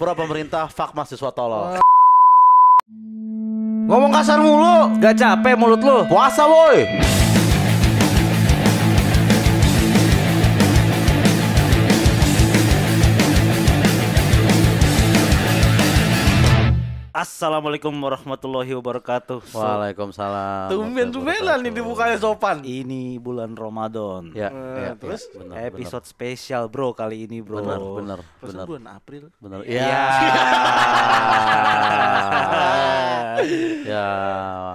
pro pemerintah, fuck mahasiswa tolol. Ngomong kasar mulu. Gak capek mulut lu? Puasa woi. Assalamualaikum warahmatullahi wabarakatuh. Waalaikumsalam. Tumben-tumbenan nih dibukanya sopan. Ini bulan Ramadan. Ya, terus benar, Episode spesial bro kali ini bro. benar. Perasaan bulan April. Benar. Iya. Ya. Ya.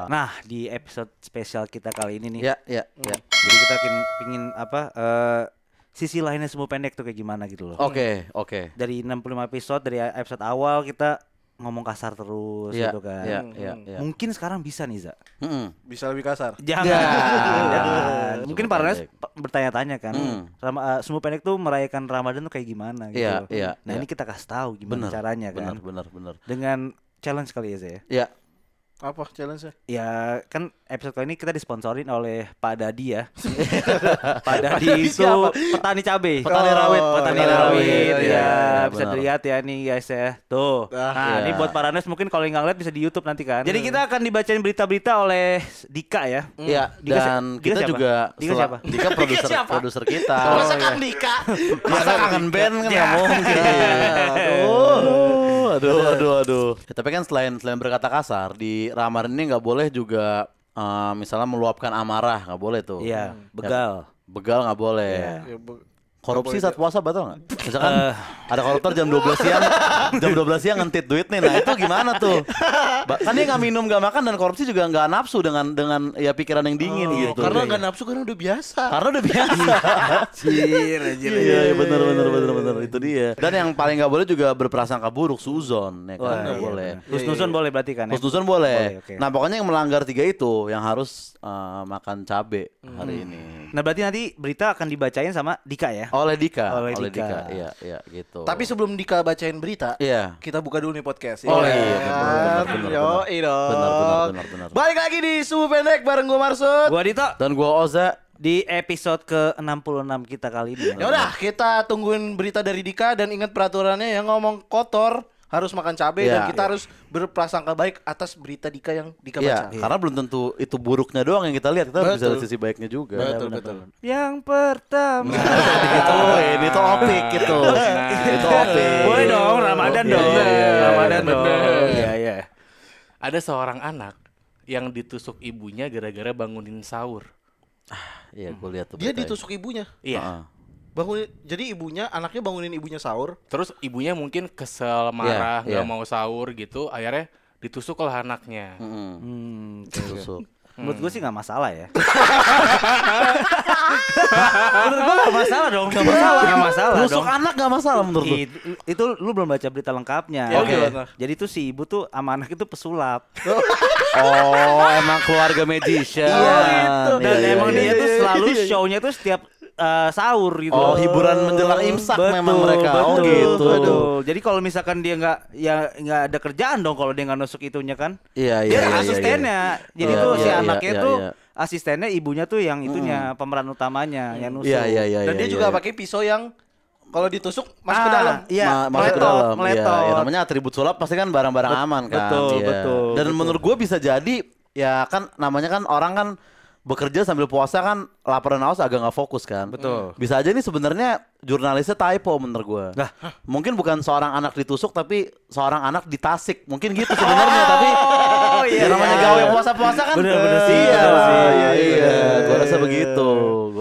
Nah di episode spesial kita kali ini nih. Ya. Jadi kita pingin apa? Sisi lainnya semua pendek tuh kayak gimana gitu loh. Oke. Dari 65 episode dari episode awal kita ngomong kasar terus Ya, gitu kan. ya. Mungkin sekarang bisa nih Za. Bisa lebih kasar. Jangan. Mungkin para Nes bertanya-tanya kan. Semua pendek tuh merayakan Ramadan tuh kayak gimana gitu. Iya. Nah ini kita kasih tahu gimana caranya kan. Benar. Dengan challenge kali ya Za ya. Ya. Apa challenge-nya? Ya kan episode kali ini kita disponsorin oleh Pak Dadi ya. Pak Dadi itu petani cabai. Petani rawit. Petani Oh, rawit iya, ya. Bisa benar. dilihat ya nih guys ya. Tuh. Nah, ini buat para Nes mungkin kalau yang nggak lihat bisa di YouTube nanti kan. Jadi kita akan dibacain berita-berita oleh Dika ya. Iya, Dika dan Dika kita siapa? juga Dika siapa? Dika produser kita. Masa Kang Dika? Masa kangen band kan nggak mungkin. Aduh. Ya, tapi kan selain berkata kasar di Ramadan ini nggak boleh juga misalnya meluapkan amarah, nggak boleh tuh. Iya, begal. Begal nggak boleh. Ya, Korupsi saat puasa batal nggak? Misalkan ada koruptor jam 12 siang ngentit duit nih, nah itu gimana tuh? Kan dia nggak minum nggak makan dan korupsi juga nggak nafsu dengan ya pikiran yang dingin gitu. Karena nggak nafsu karena udah biasa. Karena udah biasa. Iya, benar itu dia. Dan yang paling nggak boleh juga berprasangka buruk, suzon, ya kan nggak boleh. Husnuzon boleh berarti kan ya? Husnuzon boleh. Oke. Nah pokoknya yang melanggar 3 itu yang harus makan cabe hari ini. Nah berarti nanti berita akan dibacain sama Dika ya? Oleh Dika. Oleh Dika. Iya gitu. Tapi sebelum Dika bacain berita, iya. kita buka dulu nih podcast. Oh ya iya, kan? benar. Yoi dong. Benar. Balik lagi di Subuh Pendek bareng gue Marsud. Gua Dito Dan gua Oza. di episode ke-66 kita kali ini. Ya udah, kita tungguin berita dari Dika dan ingat peraturannya yang ngomong kotor harus makan cabai dan kita harus berprasangka baik atas berita Dika yang Dika baca. Iya, karena belum tentu itu buruknya doang yang kita lihat, kita bisa lihat sisi baiknya juga. Betul. Yang pertama. Oh, ini topik gitu. Itu topik. Boleh dong, Ramadan dong. Ramadan dong. Iya. Ada seorang anak yang ditusuk ibunya gara-gara bangunin sahur. Iya, gue lihat tuh. Dia ditusuk ibunya. Iya. Jadi anaknya bangunin ibunya sahur. Terus ibunya mungkin kesel, marah, Iya. nggak mau sahur gitu. Akhirnya ditusuk lah anaknya. Tusuk. Menurut gue sih gak masalah ya. Menurut gue gak masalah dong. Gak masalah Tusuk dong. anak gak masalah menurut lu? Itu lu belum baca berita lengkapnya. Ya, gimana? Jadi tuh si ibu tuh sama anak itu pesulap. Oh, emang keluarga magician. Dan Iya, emang iya, dia iya. tuh selalu show-nya tuh setiap sahur gitu. Oh, hiburan menjelang imsak memang mereka. Oh, gitu. Betul. Jadi kalau misalkan dia nggak ada kerjaan dong kalau dia nggak nusuk itunya kan. Iya. Dia asistennya. Jadi Iya, tuh si iya, anaknya iya, tuh iya. asistennya, ibunya tuh yang itunya pemeran utamanya yang nusuk. Iya. Dan dia juga pakai pisau yang kalau ditusuk masuk ke dalam. Iya, Masuk ke dalam. meletot. Ya, namanya atribut sulap pasti kan barang-barang aman kan. betul, Iya. betul, Dan betul. menurut gue bisa jadi ya kan namanya kan orang kan bekerja sambil puasa kan lapar dan haus agak nggak fokus kan. Betul. Bisa aja nih sebenarnya jurnalisnya typo menurut gue. Lah, Mungkin bukan seorang anak ditusuk tapi seorang anak ditasik. Mungkin gitu sebenarnya tapi iya, ya namanya iya. gawe puasa-puasa kan. Bener sih, Iya. bener sih. Iya. Gue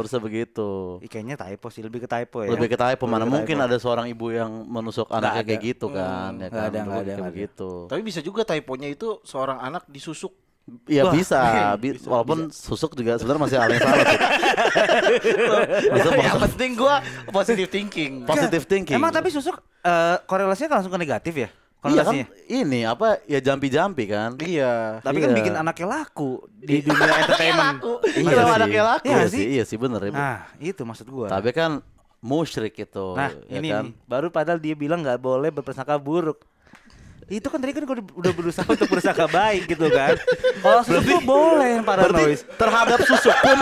rasa begitu. Kayaknya typo sih, lebih ke typo ya. Lebih ke typo, mana Lebih ke mungkin typo. ada seorang ibu yang menusuk anaknya ada. kayak gitu kan. Ya Nggak kan? ada, nggak ada, Kayak nggak ada. begitu. Tapi bisa juga typonya itu seorang anak disusuk. Ya Wah. bisa, walaupun susuk juga sebenarnya masih hal yang salah sih. Yang penting gua positive thinking. Positive thinking. Emang tapi susuk korelasinya kan langsung ke negatif ya? iya kan Konotasinya. ini apa ya jampi-jampi kan. Iya. Tapi kan Iya. bikin anaknya laku di dunia entertainment. Iya Kenapa sih. anaknya laku? Iya Iya sih bener ya. Nah, itu maksud gua. Tapi kan musyrik itu. Nah, ya ini kan? nih, baru padahal dia bilang nggak boleh berprasangka buruk. Itu kan tadi kan gue udah berusaha untuk bersangka baik gitu kan. Kalau susuk tuh boleh paranoid. Terhadap susuk pun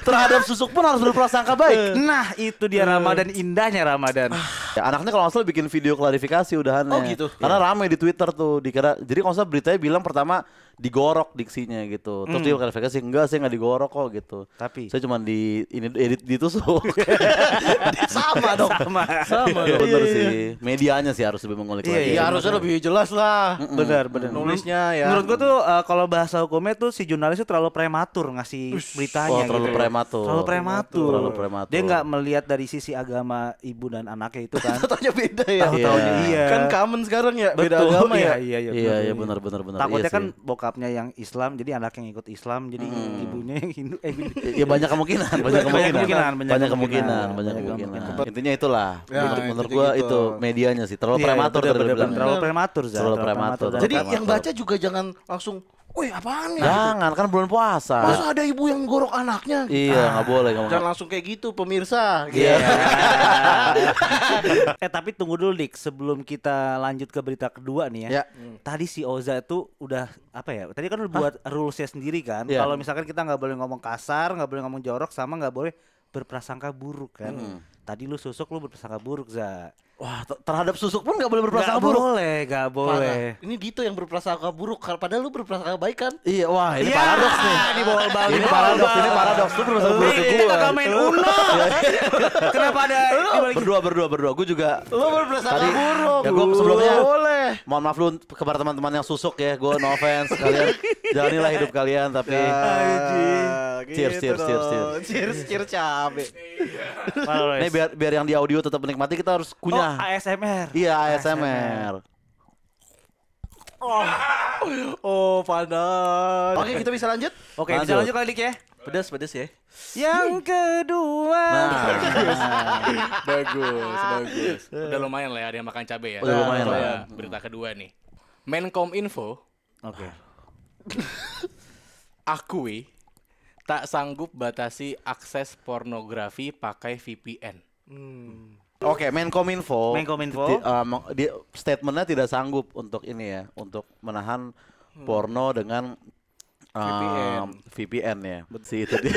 terhadap susuk pun harus berprasangka baik. Nah itu dia Ramadan, indahnya Ramadan. Ya, anaknya kalau nggak salah bikin video klarifikasi udahannya. Oh, gitu? Karena rame di Twitter tuh dikira. Jadi kalau nggak salah beritanya bilang pertama digorok diksinya gitu. Terus dia klarifikasi enggak, saya nggak digorok kok gitu. Tapi Saya cuma di ini edit ditusuk. Sama dong. Sama Iya, dong. bener sih. Medianya sih harus lebih mengulik Iya, lagi. Iya harusnya lebih jelas lah. benar. Nulisnya ya. Menurut gua tuh kalau bahasa hukumnya tuh si jurnalis itu terlalu prematur ngasih beritanya Oh, terlalu gitu. prematur. Terlalu prematur. Terlalu prematur. Dia nggak melihat dari sisi agama ibu dan anaknya itu kan. Taunya beda ya. Tahu-taunya iya. Kan common sekarang ya, beda Betul, agama ya. Iya, Iya, benar. Takutnya Iya kan sih. bokapnya yang Islam, jadi anak yang ikut Islam, jadi ibunya yang Hindu. Ya banyak kemungkinan, banyak kemungkinan. banyak kemungkinan. Intinya itulah. Ya, Menurut intinya gua gitu. itu medianya sih terlalu Iya, prematur bener, tadi bener, bilang. terlalu prematur, Zah. Terlalu prematur. Jadi Prematur. yang baca juga jangan langsung, wih apaan ya? Jangan, kan bulan puasa. Masa ada ibu yang gorok anaknya? Iya, nggak boleh Jangan langsung kayak gitu pemirsa. Iya. Tapi tunggu dulu Dik, sebelum kita lanjut ke berita kedua nih ya. Ya. Tadi si Oza itu udah apa ya? Tadi kan udah buat rulesnya sendiri kan. Iya. Kalau misalkan kita nggak boleh ngomong kasar, nggak boleh ngomong jorok, sama nggak boleh berprasangka buruk kan. Tadi lu susuk lu berprasangka buruk, Za. Wah, terhadap susuk pun nggak boleh Nggak berprasangka buruk. boleh, nggak boleh. Parah. Ini Dito yang berprasangka buruk, padahal lu berprasangka baik kan? Iya, wah ini Iya, paradoks nih. Ini bal-bal, Ini paradoks, ini paradoks. Lu berprasangka buruk ke Kita gua. kagak main Uno. Kenapa ada dibalik- Berdua. Gue juga Lu berprasangka Tadi, buruk. ya gua sebelumnya boleh. mohon maaf lu kepada teman-teman yang susuk ya. Gue no offense kalian. Jalanilah hidup kalian tapi Cheers, cheers, cheers, cheers. Cheers cabe. Ini biar yang di audio tetap menikmati kita harus Oh, kunyah. ASMR. Iya, ASMR. Oh, panas. Oke, kita bisa lanjut? Oke, bisa lanjut kali Dik ya. Pedas ya. Yang kedua. Bagus. Udah lumayan lah ya ada yang makan cabai ya. Udah lumayan lah. Ya, berita kedua nih. Menkominfo Oke. akui tak sanggup batasi akses pornografi pakai VPN. Oke, Menkominfo. Menkominfo. Statementnya tidak sanggup untuk ini ya, untuk menahan porno dengan VPN ya. Si itu dia.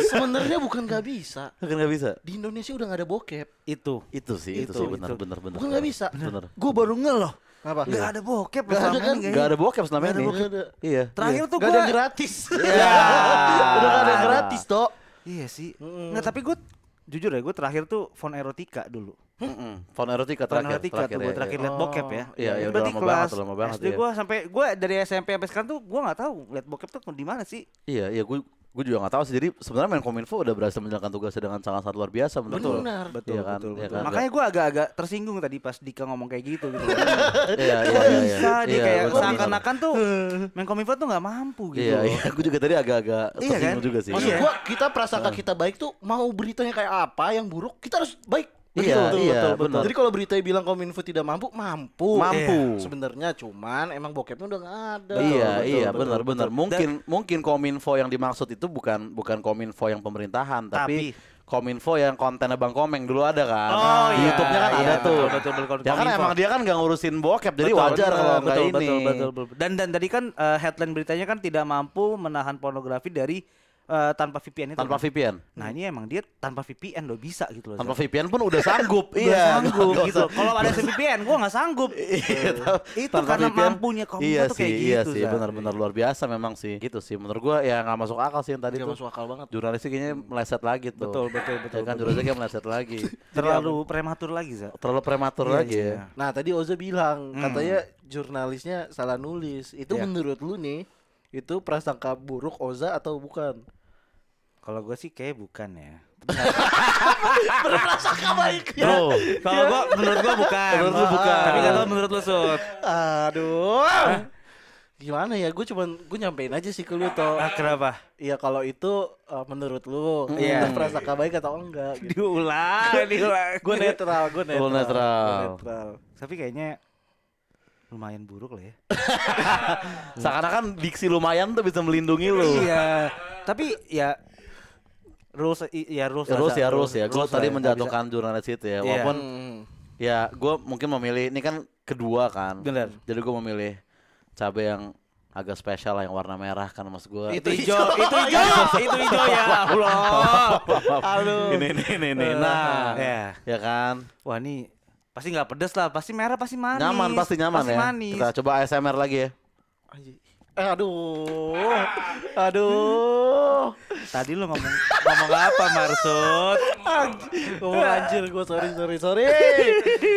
Sebenarnya bukan nggak bisa. Kan nggak bisa. Di Indonesia udah nggak ada bokep. Itu. Itu sih benar. Bukan nggak bisa. Benar. Gue baru ngeh loh. Apa? Nggak ada bokep Nggak ada selama kan? ini kayaknya. Gak ada bokep selama Nggak ada ini. bokep. Iya. Terakhir tuh Nggak gue. ada yang gratis. Ya. Udah nggak ada yang gratis, Tok. Iya sih. Nggak, tapi gue jujur ya, gue terakhir tuh phone erotika dulu. Phone erotika Phone terakhir. erotika tuh gue terakhir liat bokep ya. Iya, iya, udah Berarti lama kelas banget, lama banget, SD iya. gue sampai gue dari SMP sampai sekarang tuh gue nggak tahu liat bokep tuh di mana sih. Iya, gue juga nggak tahu sih. Jadi sebenarnya Menkominfo udah berhasil menjalankan tugasnya dengan sangat luar biasa menurut gue. Benar. Iya kan? Iya kan? Makanya gue agak-agak tersinggung tadi pas Dika ngomong kayak gitu gitu. Iya, Kok bisa dia Iya, kayak betul, seakan-akan tuh Menkominfo tuh nggak mampu gitu. Iya, iya. Gue juga tadi agak-agak Iya tersinggung kan? juga sih. Maksud gua kita prasangka kita baik tuh mau beritanya kayak apa yang buruk kita harus baik. Iya, Betul, iya, betul, betul. benar. Jadi kalau beritanya bilang Kominfo tidak mampu, mampu. Mampu. Sebenarnya cuman emang bokepnya udah nggak ada. Iya, benar. Mungkin Kominfo yang dimaksud itu bukan Kominfo yang pemerintahan, tapi Kominfo yang kontennya Bang Komeng dulu ada kan. Oh, Di iya, YouTube-nya kan iya, ada tuh. betul, Ya kan Kominfo. emang dia kan nggak ngurusin bokep, jadi wajar kalau nggak ini. Betul. Dan tadi kan headline beritanya kan tidak mampu menahan pornografi dari tanpa VPN itu. Tanpa kan? VPN. Nah ini emang dia tanpa VPN loh bisa gitu loh. Tanpa Zak. VPN pun udah sanggup. Udah Iya, sanggup nggak gitu. usah. Kalau ada VPN gua nggak sanggup. Itu Tanpa karena VPN, mampunya Kominfo iya tuh kayak sih, iya gitu. sih, Zak. benar-benar luar biasa memang sih. Gitu sih, menurut gua ya nggak masuk akal sih yang tadi Nggak tuh. masuk akal banget. Jurnalisnya kayaknya meleset lagi tuh. Betul. Ya kan jurnalisnya kayak meleset lagi. Terlalu prematur lagi Zak. Terlalu prematur Iya, lagi iya. ya. Nah tadi Oza bilang katanya jurnalisnya salah nulis. Itu Iya. menurut lu nih itu prasangka buruk Oza atau bukan? Kalau gue sih kayak bukan ya. Berprasangka baik. Bro, Kalau gua menurut gua bukan. Menurut lu bukan. Tapi nggak tahu menurut lu Sud. Aduh. Gimana ya? Gue nyampein aja sih ke lu toh. Kenapa? Iya kalau itu menurut lu Iya. itu prasangka baik atau enggak? Gitu. Diulang. Gue netral. Lu netral. Tapi kayaknya lumayan buruk lah ya. Seakan-akan diksi lumayan tuh bisa melindungi lu. Iya. Tapi ya rules Rules ya. Gue tadi menjatuhkan jurnalis itu ya. Iya. Walaupun ya gue mungkin memilih ini kan kedua kan. Bener. Jadi gue memilih cabai yang agak spesial lah yang warna merah kan mas gue. Itu hijau ya Allah. Aduh. Ini. Nah, ya kan. Wah ini pasti nggak pedes lah, pasti merah, pasti manis. Pasti nyaman ya. Manis. Kita coba ASMR lagi ya. Aduh. Tadi lu ngomong apa Marsud? Anjir, gue sorry.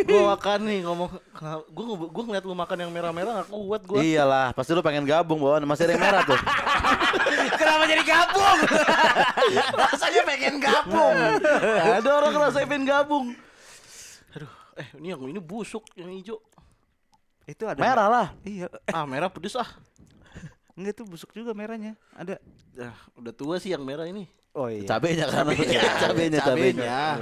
Gue makan nih gue ngeliat lu makan yang merah-merah gak kuat gue. Iyalah, pasti lu pengen gabung bawaan masih ada yang merah tuh. Kenapa jadi gabung? Rasanya pengen gabung. Ada orang rasanya pengen gabung. Aduh, ini busuk yang hijau. Itu ada Merah lah. Iya. Merah pedes ah. Enggak itu busuk juga merahnya. Ada. Udah tua sih yang merah ini. Oh iya. Cabenya kan. Cabenya.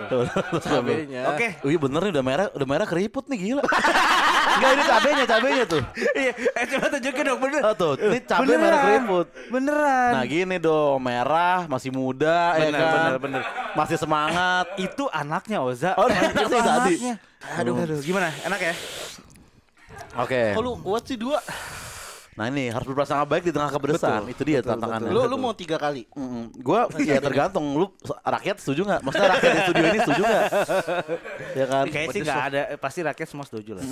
Oke. Wih bener nih udah merah keriput nih gila. Enggak ini cabenya tuh. Iya, coba tunjukin dong bener. Tuh, ini cabai merah keriput. Beneran. Nah gini dong, merah, masih muda ya kan. Bener. Masih semangat. Itu anaknya Oza. Oh, itu anaknya tadi. anaknya. Aduh, gimana? Enak ya? Oke. Kalau kuat sih 2. Nah ini harus berprasangka baik di tengah keberdesan. Itu dia tantangannya. Lu mau 3 kali? Gua ya tergantung lu rakyat setuju nggak? Maksudnya rakyat di studio ini setuju nggak? Ya kan? Kayaknya sih nggak ada, pasti rakyat semua setuju lah.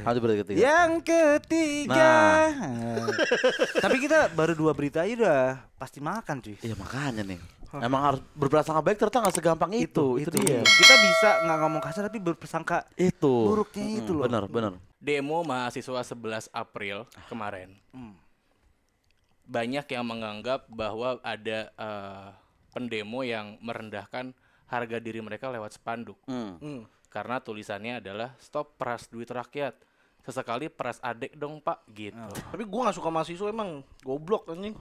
Lanjut berarti ketiga. Yang ketiga. Tapi kita baru 2 berita aja udah pasti makan cuy. Iya makanya nih. Emang harus berprasangka baik ternyata nggak segampang itu dia. Kita bisa nggak ngomong kasar tapi berprasangka Itu. buruknya itu loh. Benar. Demo mahasiswa 11 April kemarin. Banyak yang menganggap bahwa ada pendemo yang merendahkan harga diri mereka lewat spanduk. Karena tulisannya adalah stop peras duit rakyat. Sesekali peras adek dong pak gitu. Tapi gue gak suka mahasiswa emang goblok anjing.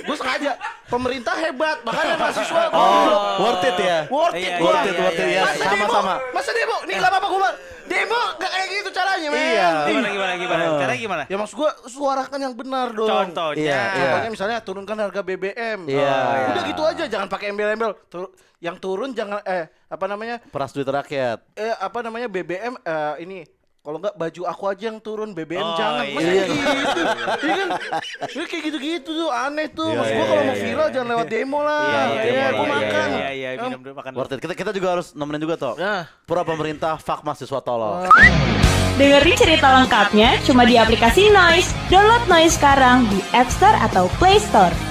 Gue sengaja. Pemerintah hebat, makanya mahasiswa goblok. Worth it ya. Worth it ya. Sama-sama. Masa demo? Nih gak apa-apa gue. Demo gak kayak gitu caranya men. Iya. Gimana? Caranya gimana? Ya maksud gue suarakan yang benar dong. Contohnya. Iya. Contohnya misalnya turunkan harga BBM. Iya. Udah gitu aja, jangan pakai embel-embel. Yang turun jangan apa namanya? Peras duit rakyat. Apa namanya BBM ini kalau enggak baju aku aja yang turun BBM jangan. Iya. Masa gitu? Iya kan? Ini kayak gitu-gitu tuh aneh tuh. Maksud gua kalau mau viral jangan lewat demo lah. Gua makan. Iya, minum dulu makan. Worth it. Kita juga harus nemenin juga toh. Nah. Pura pemerintah, fuck mahasiswa tolol. Dengerin cerita lengkapnya cuma di aplikasi Noise. Download Noise sekarang di App Store atau Play Store.